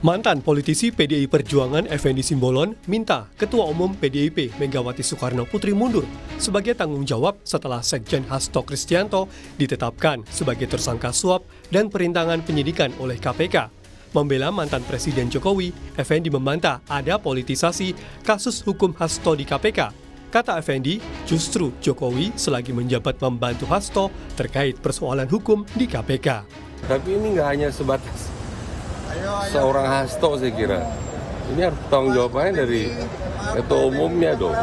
Mantan politisi PDI Perjuangan Effendi Simbolon minta Ketua Umum PDIP Megawati Soekarno Putri mundur sebagai tanggung jawab setelah Sekjen Hasto Kristianto ditetapkan sebagai tersangka suap dan perintangan penyidikan oleh KPK. Membela mantan Presiden Jokowi, Effendi membantah ada politisasi kasus hukum Hasto di KPK. Kata Effendi, justru Jokowi selagi menjabat membantu Hasto terkait persoalan hukum di KPK. Tapi ini nggak hanya sebatas seorang Hasto, saya kira. Ini harus tanggung jawabannya dari ketua umumnya dong.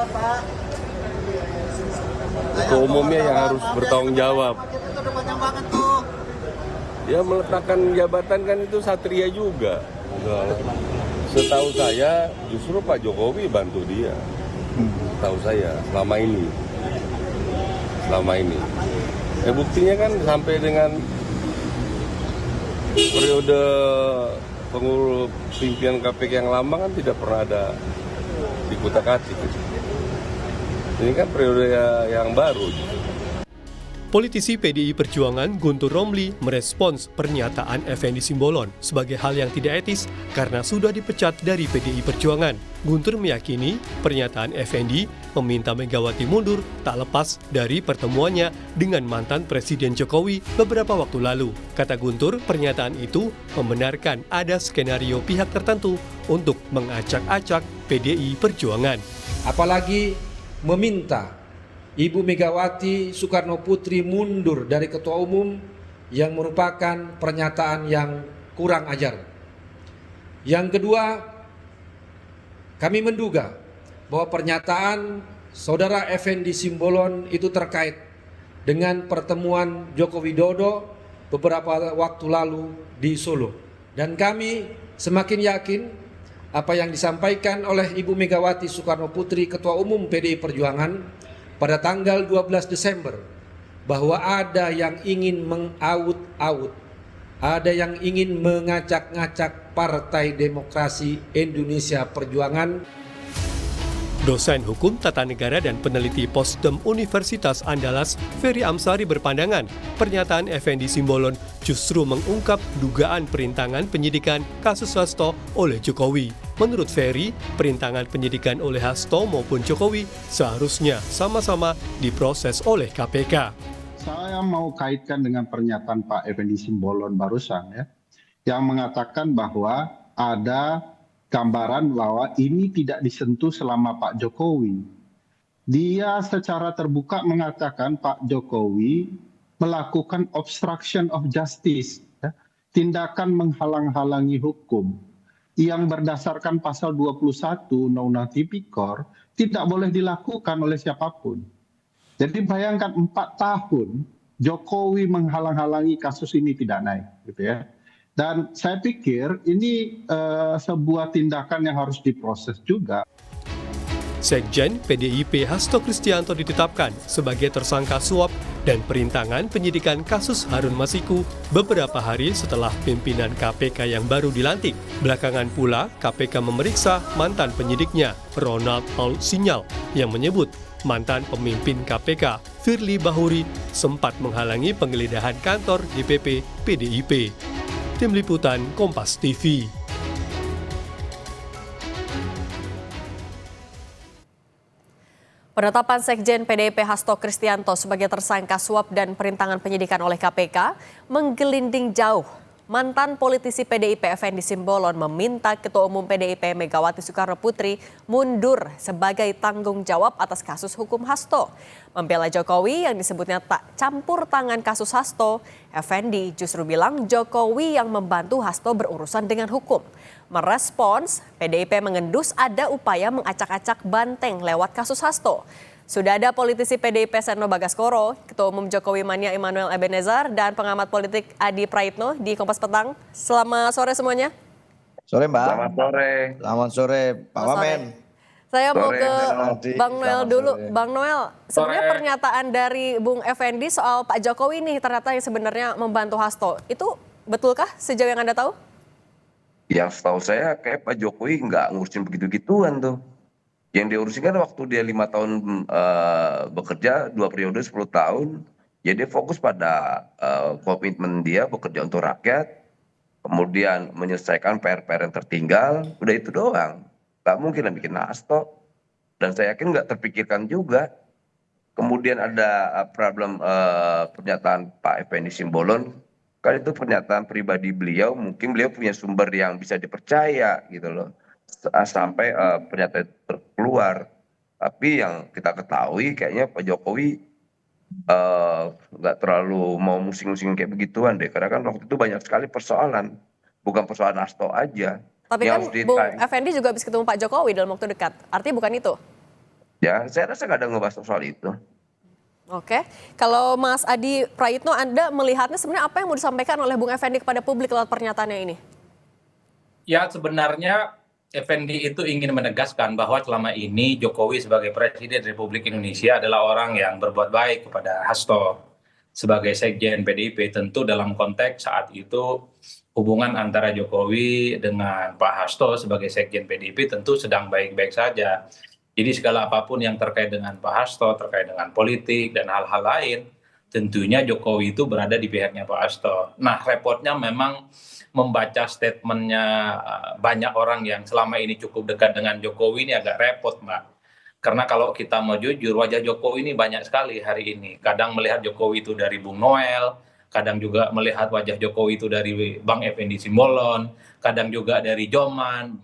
Ketua umumnya yang harus bertanggung jawab. Ya meletakkan jabatan kan itu satria juga. Setahu saya justru Pak Jokowi bantu dia. Setahu saya selama ini. Buktinya kan sampai dengan periode pengurus pimpinan KPK yang lama kan tidak pernah ada dikutak-atik. Ini kan periode yang baru. Politisi PDI Perjuangan Guntur Romli merespons pernyataan Effendi Simbolon sebagai hal yang tidak etis karena sudah dipecat dari PDI Perjuangan. Guntur meyakini pernyataan Effendi meminta Megawati mundur tak lepas dari pertemuannya dengan mantan Presiden Jokowi beberapa waktu lalu. Kata Guntur, pernyataan itu membenarkan ada skenario pihak tertentu untuk mengacak-acak PDI Perjuangan. Apalagi meminta Ibu Megawati Soekarno Putri mundur dari Ketua Umum yang merupakan pernyataan yang kurang ajar. Yang kedua, kami menduga bahwa pernyataan Saudara Effendi Simbolon itu terkait dengan pertemuan Joko Widodo beberapa waktu lalu di Solo. Dan kami semakin yakin apa yang disampaikan oleh Ibu Megawati Soekarno Putri Ketua Umum PDI Perjuangan pada tanggal 12 Desember bahwa ada yang ingin mengaut-aut, ada yang ingin mengacak-ngacak Partai Demokrasi Indonesia Perjuangan. Dosen Hukum Tata Negara dan peneliti Posdem Universitas Andalas, Ferry Amsari berpandangan, pernyataan Effendi Simbolon justru mengungkap dugaan perintangan penyidikan kasus Hasto oleh Jokowi. Menurut Ferry, perintangan penyidikan oleh Hasto maupun Jokowi seharusnya sama-sama diproses oleh KPK. Saya mau kaitkan dengan pernyataan Pak Effendi Simbolon barusan yang mengatakan bahwa ada gambaran bahwa ini tidak disentuh selama Pak Jokowi. Dia secara terbuka mengatakan Pak Jokowi melakukan obstruction of justice, tindakan menghalang-halangi hukum yang berdasarkan pasal 21 Undang-Undang Tipikor tidak boleh dilakukan oleh siapapun. Jadi bayangkan 4 tahun Jokowi menghalang-halangi kasus ini tidak naik, gitu ya. Dan saya pikir ini sebuah tindakan yang harus diproses juga. Sekjen PDIP Hasto Kristianto ditetapkan sebagai tersangka suap dan perintangan penyidikan kasus Harun Masiku beberapa hari setelah pimpinan KPK yang baru dilantik. Belakangan pula KPK memeriksa mantan penyidiknya Ronald Paul Sinyal yang menyebut mantan pemimpin KPK Firly Bahuri sempat menghalangi penggeledahan kantor DPP PDIP. Tim Liputan Kompas TV. Penetapan Sekjen PDIP Hasto Kristianto sebagai tersangka suap dan perintangan penyidikan oleh KPK menggelinding jauh. Mantan politisi PDIP Effendi Simbolon meminta Ketua Umum PDIP Megawati Soekarno Putri mundur sebagai tanggung jawab atas kasus hukum Hasto. Membela Jokowi yang disebutnya tak campur tangan kasus Hasto, Effendi justru bilang Jokowi yang membantu Hasto berurusan dengan hukum. Merespons, PDIP mengendus ada upaya mengacak-acak Banteng lewat kasus Hasto. Sudah ada politisi PDIP Setno Bagaskoro, Ketua Umum Jokowi Mania Immanuel Ebenezer, dan pengamat politik Adi Praitno di Kompas Petang. Selamat sore semuanya. Sore Mbak. Selamat sore. Selamat sore Pak Wamen. Saya mau ke Adi. Bang Noel dulu. Sore. Bang Noel, sebenarnya pernyataan dari Bung Effendi soal Pak Jokowi nih ternyata yang sebenarnya membantu Hasto. Itu betulkah sejauh yang Anda tahu? Yang setahu saya kayak Pak Jokowi nggak ngurusin begitu-gituan tuh. Yang diurusin kan waktu dia 5 tahun bekerja, 2 periode 10 tahun. Ya dia fokus pada komitmen dia bekerja untuk rakyat. kemudian menyelesaikan PR-PR yang tertinggal, udah itu doang. Nggak mungkin lah bikin hasto. Dan saya yakin nggak terpikirkan juga. Kemudian ada problem pernyataan Pak Effendi Simbolon, kan itu pernyataan pribadi beliau, mungkin beliau punya sumber yang bisa dipercaya gitu loh. Sampai pernyataan itu keluar. Tapi yang kita ketahui kayaknya Pak Jokowi nggak terlalu mau musing-musing kayak begituan deh. Karena kan waktu itu banyak sekali persoalan. Bukan persoalan hasto aja. Tapi kan Bung Effendi juga habis ketemu Pak Jokowi dalam waktu dekat. Artinya bukan itu? Ya, saya rasa nggak ada ngebahas soal itu. Oke, kalau Mas Adi Prayitno, Anda melihatnya sebenarnya apa yang mau disampaikan oleh Bung Effendi kepada publik lewat pernyataannya ini? Ya, sebenarnya Effendi itu ingin menegaskan bahwa selama ini Jokowi sebagai Presiden Republik Indonesia adalah orang yang berbuat baik kepada Hasto sebagai Sekjen PDIP. Tentu dalam konteks saat itu hubungan antara Jokowi dengan Pak Hasto sebagai Sekjen PDIP tentu sedang baik-baik saja. Jadi segala apapun yang terkait dengan Pak Hasto, terkait dengan politik dan hal-hal lain, tentunya Jokowi itu berada di pihaknya Pak Hasto. Nah, repotnya memang membaca statementnya banyak orang yang selama ini cukup dekat dengan Jokowi ini agak repot, Mbak. Karena kalau kita mau jujur, wajah Jokowi ini banyak sekali hari ini. Kadang melihat Jokowi itu dari Bung Noel, kadang juga melihat wajah Jokowi itu dari Bang Effendi Simbolon, kadang juga dari Joman,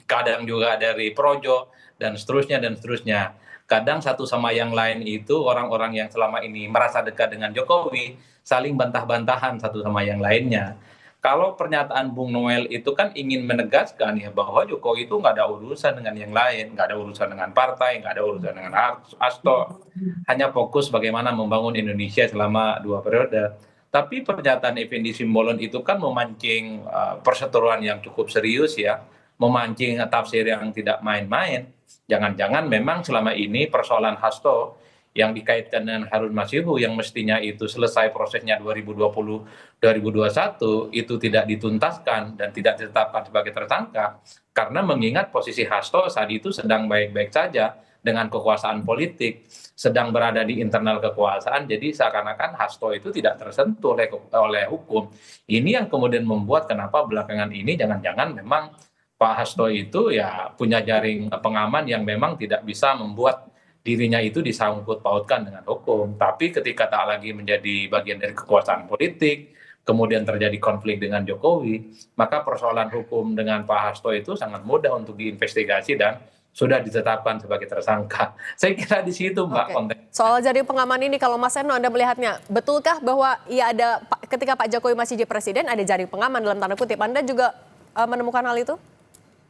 kadang juga dari Projo, dan seterusnya dan seterusnya. Kadang satu sama yang lain itu orang-orang yang selama ini merasa dekat dengan Jokowi saling bantah-bantahan satu sama yang lainnya. Kalau pernyataan Bung Noel itu kan ingin menegaskan ya bahwa Jokowi itu nggak ada urusan dengan yang lain, nggak ada urusan dengan partai, nggak ada urusan dengan Hasto, hanya fokus bagaimana membangun Indonesia selama 2 periode. Tapi pernyataan Effendi Simbolon itu kan memancing perseteruan yang cukup serius ya, memancing tafsir yang tidak main-main. Jangan-jangan memang selama ini persoalan Hasto yang dikaitkan dengan Harun Masihu yang mestinya itu selesai prosesnya 2020-2021 itu tidak dituntaskan dan tidak ditetapkan sebagai tersangka karena mengingat posisi Hasto saat itu sedang baik-baik saja dengan kekuasaan politik, sedang berada di internal kekuasaan, jadi seakan-akan Hasto itu tidak tersentuh oleh hukum. Ini yang kemudian membuat kenapa belakangan ini jangan-jangan memang Pak Hasto itu ya punya jaring pengaman yang memang tidak bisa membuat dirinya itu disangkut pautkan dengan hukum. Tapi ketika tak lagi menjadi bagian dari kekuasaan politik, kemudian terjadi konflik dengan Jokowi, maka persoalan hukum dengan Pak Hasto itu sangat mudah untuk diinvestigasi dan sudah ditetapkan sebagai tersangka. Saya kira di situ Mbak konteks. Soal jaring pengaman ini kalau Mas Eno Anda melihatnya, betulkah bahwa ya ada ketika Pak Jokowi masih jadi presiden ada jaring pengaman dalam tanda kutip, Anda juga menemukan hal itu?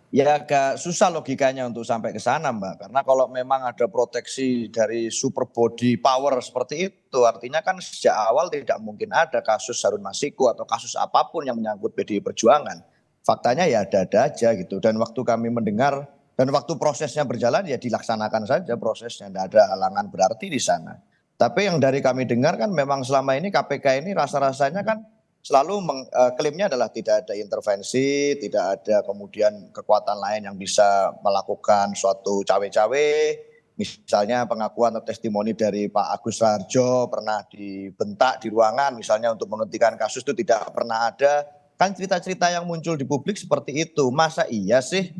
Ya agak susah logikanya untuk sampai ke sana Mbak. Karena kalau memang ada proteksi dari super body power seperti itu, artinya kan sejak awal tidak mungkin ada kasus Harun Masiku atau kasus apapun yang menyangkut PDI Perjuangan. Faktanya ya ada-ada aja gitu. Dan waktu kami mendengar dan waktu prosesnya berjalan ya dilaksanakan saja prosesnya. Tidak ada halangan berarti di sana. Tapi yang dari kami dengar kan memang selama ini KPK ini rasa-rasanya kan selalu klaimnya adalah tidak ada intervensi, tidak ada kemudian kekuatan lain yang bisa melakukan suatu cawe-cawe. Misalnya pengakuan atau testimoni dari Pak Agus Raharjo pernah dibentak di ruangan misalnya untuk menghentikan kasus itu tidak pernah ada. Kan cerita-cerita yang muncul di publik seperti itu. Masa iya sih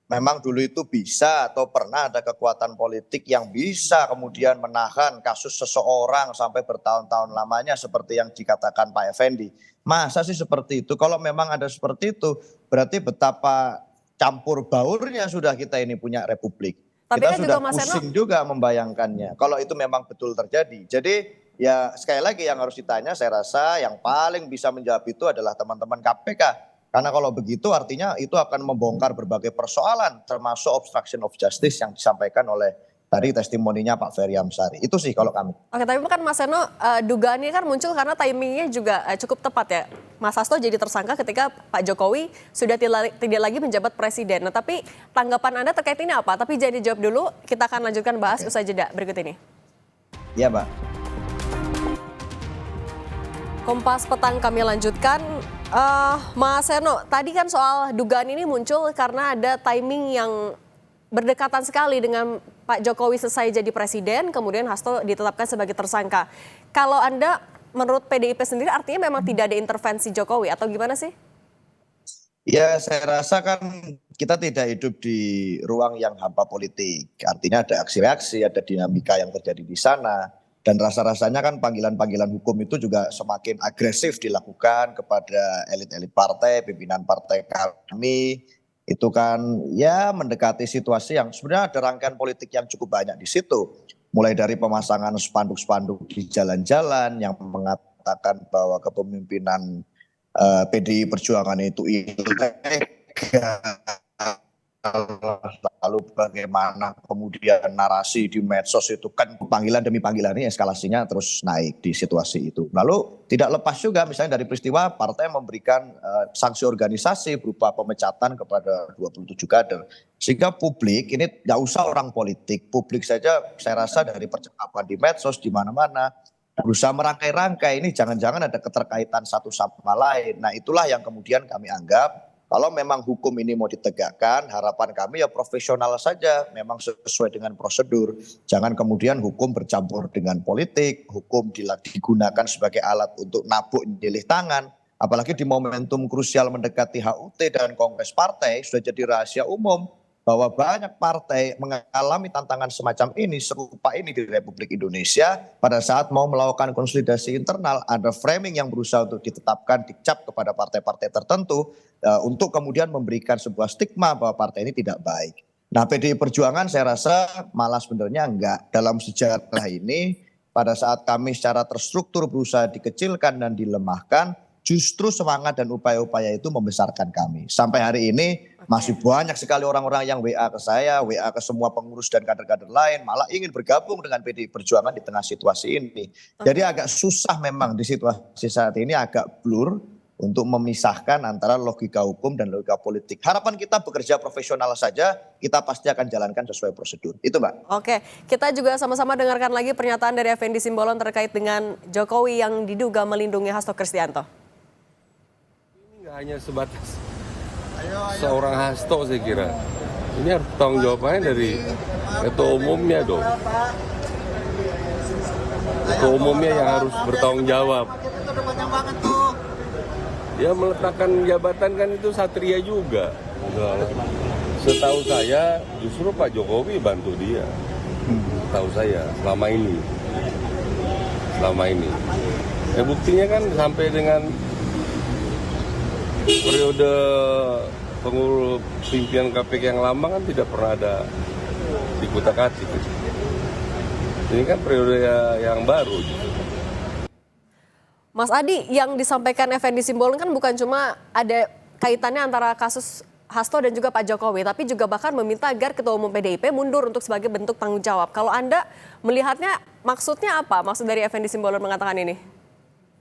memang dulu itu bisa atau pernah ada kekuatan politik yang bisa kemudian menahan kasus seseorang sampai bertahun-tahun lamanya seperti yang dikatakan Pak Effendi. Masa sih seperti itu? Kalau memang ada seperti itu, berarti betapa campur baurnya sudah kita ini punya republik. Tapi kita kan sudah juga, pusing juga membayangkannya. Kalau itu memang betul terjadi. Jadi ya sekali lagi yang harus ditanya saya rasa yang paling bisa menjawab itu adalah teman-teman KPK. Karena kalau begitu artinya itu akan membongkar berbagai persoalan termasuk obstruction of justice yang disampaikan oleh tadi testimoninya Pak Ferry Amsari. Itu sih kalau kami. Oke, tapi kan Mas Eno dugaannya kan muncul karena timingnya juga cukup tepat ya. Mas Hasto jadi tersangka ketika Pak Jokowi sudah tidak lagi menjabat presiden. Nah tapi tanggapan Anda terkait ini apa? Tapi jangan dijawab dulu, kita akan lanjutkan bahas usai jeda berikut ini. Iya Mbak. Kompas Petang kami lanjutkan. Mas Eno, tadi kan soal dugaan ini muncul karena ada timing yang berdekatan sekali dengan Pak Jokowi selesai jadi presiden, kemudian Hasto ditetapkan sebagai tersangka. Kalau Anda menurut PDIP sendiri artinya memang tidak ada intervensi Jokowi atau gimana sih? Ya, saya rasa kan kita tidak hidup di ruang yang hampa politik. Artinya ada aksi reaksi, ada dinamika yang terjadi di sana. Dan rasa-rasanya kan panggilan-panggilan hukum itu juga semakin agresif dilakukan kepada elit-elit partai, pimpinan partai kami. Itu kan ya mendekati situasi yang sebenarnya ada rangkaian politik yang cukup banyak di situ. Mulai dari pemasangan spanduk-spanduk di jalan-jalan yang mengatakan bahwa kepemimpinan PDI Perjuangan itu ilegal, lalu bagaimana kemudian narasi di medsos itu kan panggilan demi panggilan ini eskalasinya terus naik di situasi itu. Lalu tidak lepas juga misalnya dari peristiwa partai memberikan sanksi organisasi berupa pemecatan kepada 27 kader. Sehingga publik ini nggak usah orang politik, publik saja saya rasa dari percakapan di medsos di mana-mana berusaha merangkai-rangkai ini jangan-jangan ada keterkaitan satu sama lain. Nah itulah yang kemudian kami anggap kalau memang hukum ini mau ditegakkan, harapan kami ya profesional saja, memang sesuai dengan prosedur. Jangan kemudian hukum bercampur dengan politik, hukum digunakan sebagai alat untuk nabuk jilih tangan. Apalagi di momentum krusial mendekati HUT dan Kongres Partai sudah jadi rahasia umum bahwa banyak partai mengalami tantangan semacam ini, serupa ini di Republik Indonesia pada saat mau melakukan konsolidasi internal, ada framing yang berusaha untuk ditetapkan dicap kepada partai-partai tertentu untuk kemudian memberikan sebuah stigma bahwa partai ini tidak baik. Nah PDI Perjuangan saya rasa malah sebenarnya enggak. Dalam sejarah ini pada saat kami secara terstruktur berusaha dikecilkan dan dilemahkan, justru semangat dan upaya-upaya itu membesarkan kami. Sampai hari ini masih banyak sekali orang-orang yang WA ke saya, WA ke semua pengurus dan kader-kader lain, malah ingin bergabung dengan PDI Perjuangan di tengah situasi ini. Jadi agak susah memang di situasi saat ini, agak blur untuk memisahkan antara logika hukum dan logika politik. Harapan kita bekerja profesional saja, kita pasti akan jalankan sesuai prosedur. Itu Mbak. Oke, kita juga sama-sama dengarkan lagi pernyataan dari Effendi Simbolon terkait dengan Jokowi yang diduga melindungi Hasto Kristianto. Nggak hanya sebatas seorang Hasto saya kira. Ini harus tanggung jawabannya dari ketua umumnya dong. Ketua umumnya yang harus bertanggung jawab. Dia meletakkan jabatan kan itu satria juga. Setahu saya justru Pak Jokowi bantu dia. Setahu saya selama ini. Buktinya kan sampai dengan periode pengurus pimpinan KPK yang lama kan tidak pernah ada dikutak-atik. Ini kan periode yang baru. Mas Adi, yang disampaikan Effendi Simbolon kan bukan cuma ada kaitannya antara kasus Hasto dan juga Pak Jokowi, tapi juga bahkan meminta agar Ketua Umum PDIP mundur untuk sebagai bentuk tanggung jawab. Kalau Anda melihatnya maksudnya apa? Maksud dari Effendi Simbolon mengatakan ini?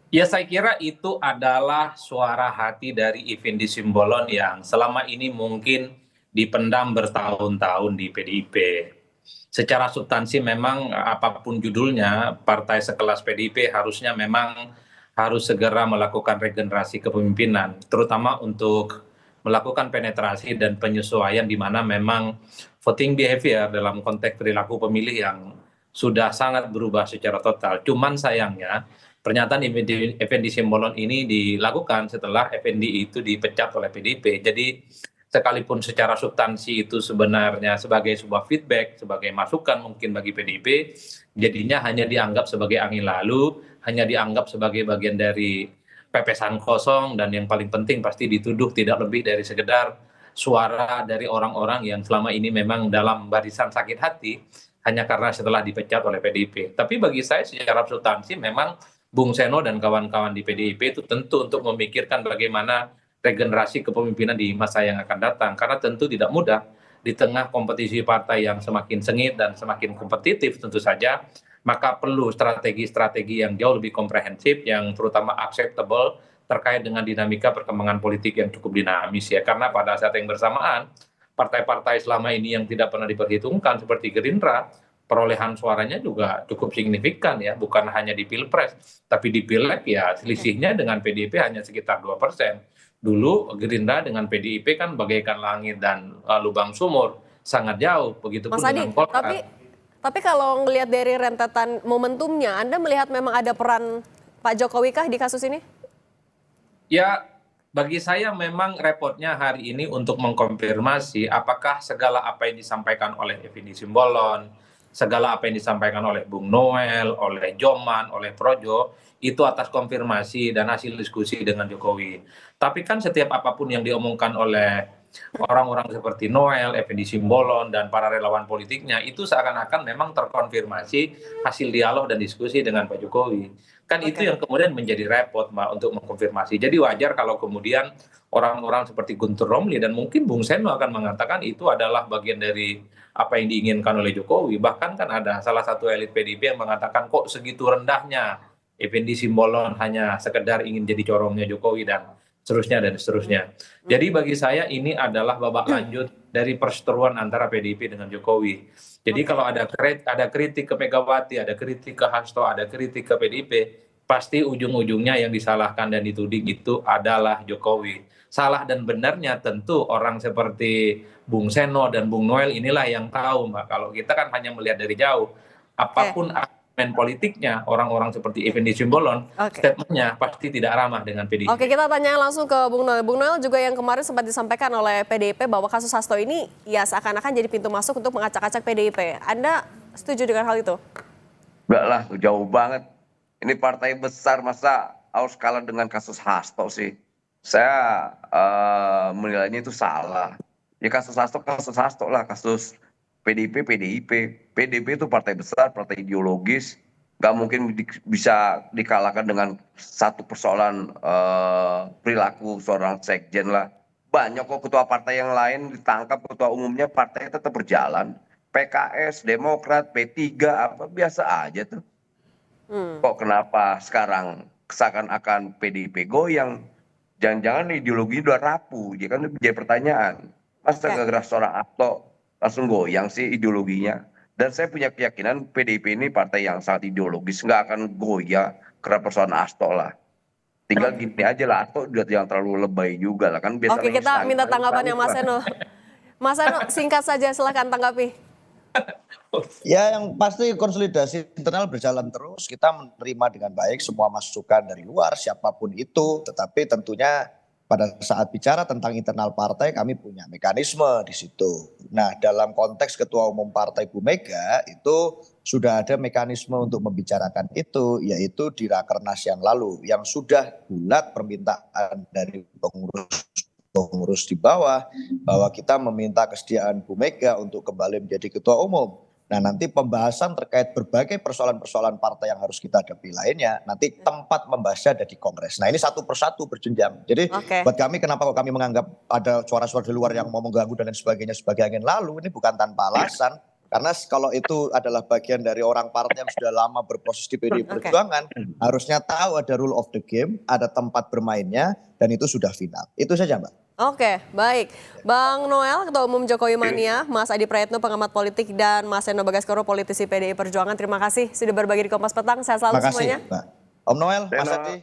Ya saya kira itu adalah suara hati dari Effendi Simbolon yang selama ini mungkin dipendam bertahun-tahun di PDIP. Secara substansi memang apapun judulnya, partai sekelas PDIP harusnya memang harus segera melakukan regenerasi kepemimpinan, terutama untuk melakukan penetrasi dan penyesuaian di mana memang voting behavior dalam konteks perilaku pemilih yang sudah sangat berubah secara total. Cuman sayangnya pernyataan Effendi Simbolon ini dilakukan setelah Effendi itu dipecat oleh PDIP. Jadi sekalipun secara substansi itu sebenarnya sebagai sebuah feedback, sebagai masukan mungkin bagi PDIP, jadinya hanya dianggap sebagai angin lalu, hanya dianggap sebagai bagian dari pepesan kosong, dan yang paling penting pasti dituduh tidak lebih dari sekedar suara dari orang-orang yang selama ini memang dalam barisan sakit hati, hanya karena setelah dipecat oleh PDIP. Tapi bagi saya secara substansi memang Bung Seno dan kawan-kawan di PDIP itu tentu untuk memikirkan bagaimana regenerasi kepemimpinan di masa yang akan datang. Karena tentu tidak mudah di tengah kompetisi partai yang semakin sengit dan semakin kompetitif tentu saja, maka perlu strategi-strategi yang jauh lebih komprehensif, yang terutama acceptable terkait dengan dinamika perkembangan politik yang cukup dinamis ya. Karena pada saat yang bersamaan, partai-partai selama ini yang tidak pernah diperhitungkan seperti Gerindra, perolehan suaranya juga cukup signifikan ya, bukan hanya di Pilpres, tapi di Pileg ya selisihnya dengan PDIP hanya sekitar 2%. Dulu Gerindra dengan PDIP kan bagaikan langit dan lubang sumur, sangat jauh, begitupun Mas Adi, dengan Golkar. Tapi kalau ngelihat dari rentetan momentumnya, Anda melihat memang ada peran Pak Jokowi kah di kasus ini? Ya, bagi saya memang repotnya hari ini untuk mengkonfirmasi apakah segala apa yang disampaikan oleh Effendi Simbolon, segala apa yang disampaikan oleh Bung Noel, oleh Joman, oleh Projo, itu atas konfirmasi dan hasil diskusi dengan Jokowi. Tapi kan setiap apapun yang diomongkan oleh orang-orang seperti Noel, Effendi Simbolon, dan para relawan politiknya, itu seakan-akan memang terkonfirmasi hasil dialog dan diskusi dengan Pak Jokowi. Kan itu yang kemudian menjadi repot, Mbak, untuk mengkonfirmasi. Jadi wajar kalau kemudian orang-orang seperti Guntur Romli dan mungkin Bung Seno akan mengatakan itu adalah bagian dari apa yang diinginkan oleh Jokowi. Bahkan kan ada salah satu elit PDIP yang mengatakan kok segitu rendahnya Effendi Simbolon hanya sekedar ingin jadi corongnya Jokowi dan seterusnya dan seterusnya. Jadi bagi saya ini adalah babak lanjut dari perseteruan antara PDIP dengan Jokowi. Jadi kalau ada kritik ke Megawati, ada kritik ke Hasto, ada kritik ke PDIP, pasti ujung-ujungnya yang disalahkan dan dituding itu adalah Jokowi. Salah dan benarnya tentu orang seperti Bung Seno dan Bung Noel inilah yang tahu, Mbak. Kalau kita kan hanya melihat dari jauh, apapun argumen politiknya orang-orang seperti Effendi Simbolon, statementnya pasti tidak ramah dengan PDIP. Oke, kita tanya langsung ke Bung Noel. Bung Noel juga yang kemarin sempat disampaikan oleh PDIP bahwa kasus Hasto ini ya seakan-akan jadi pintu masuk untuk mengacak-acak PDIP. Anda setuju dengan hal itu? Enggak lah, jauh banget. Ini partai besar, masa harus kalah dengan kasus Hasto sih? Saya menilainya itu salah. Ya kasus Hasto lah, kasus PDIP. PDIP itu partai besar, partai ideologis. Nggak mungkin bisa dikalahkan dengan satu persoalan perilaku seorang sekjen lah. Banyak kok ketua partai yang lain ditangkap, ketua umumnya partai tetap berjalan. PKS, Demokrat, P3, apa biasa aja tuh. Kok kenapa sekarang seakan-akan PDIP goyang? Jangan-jangan ideologi udah rapuh, ya kan jadi pertanyaan. Masa gara-gara seorang Hasto langsung goyang sih ideologinya? Dan saya punya keyakinan PDIP ini partai yang sangat ideologis, nggak akan goyah karena persoalan Hasto lah. Tinggal gini aja lah, Hasto udah yang terlalu lebay juga lah kan. Oke, kita minta tanggapannya Mas Seno. Mas Seno, singkat saja, silahkan tanggapi. Ya yang pasti konsolidasi internal berjalan terus, kita menerima dengan baik semua masukan dari luar siapapun itu, tetapi tentunya pada saat bicara tentang internal partai kami punya mekanisme di situ. Nah dalam konteks Ketua Umum Partai Bu Mega itu sudah ada mekanisme untuk membicarakan itu, yaitu di Rakernas yang lalu yang sudah bulat permintaan dari pengurus di bawah bahwa kita meminta kesediaan Bu Mega untuk kembali menjadi Ketua Umum. Nah nanti pembahasan terkait berbagai persoalan-persoalan partai yang harus kita hadapi lainnya, nanti tempat membahasnya ada di Kongres. Nah ini satu persatu berjenjang. Jadi buat kami kenapa kok kami menganggap ada suara-suara di luar yang mau mengganggu dan lain sebagainya sebagai angin lalu, ini bukan tanpa alasan. Karena kalau itu adalah bagian dari orang partai yang sudah lama berproses di PDI Perjuangan, harusnya tahu ada rule of the game, ada tempat bermainnya, dan itu sudah final. Itu saja Mbak. Oke, baik. Bang Noel, Ketua Umum Jokowi Mania, Mas Adi Praetno, pengamat politik, dan Mas Seno Bagaskoro, politisi PDI Perjuangan. Terima kasih sudah berbagi di Kompas Petang. Sehat selalu semuanya. Terima kasih, Mbak. Om Noel, Mas Adi.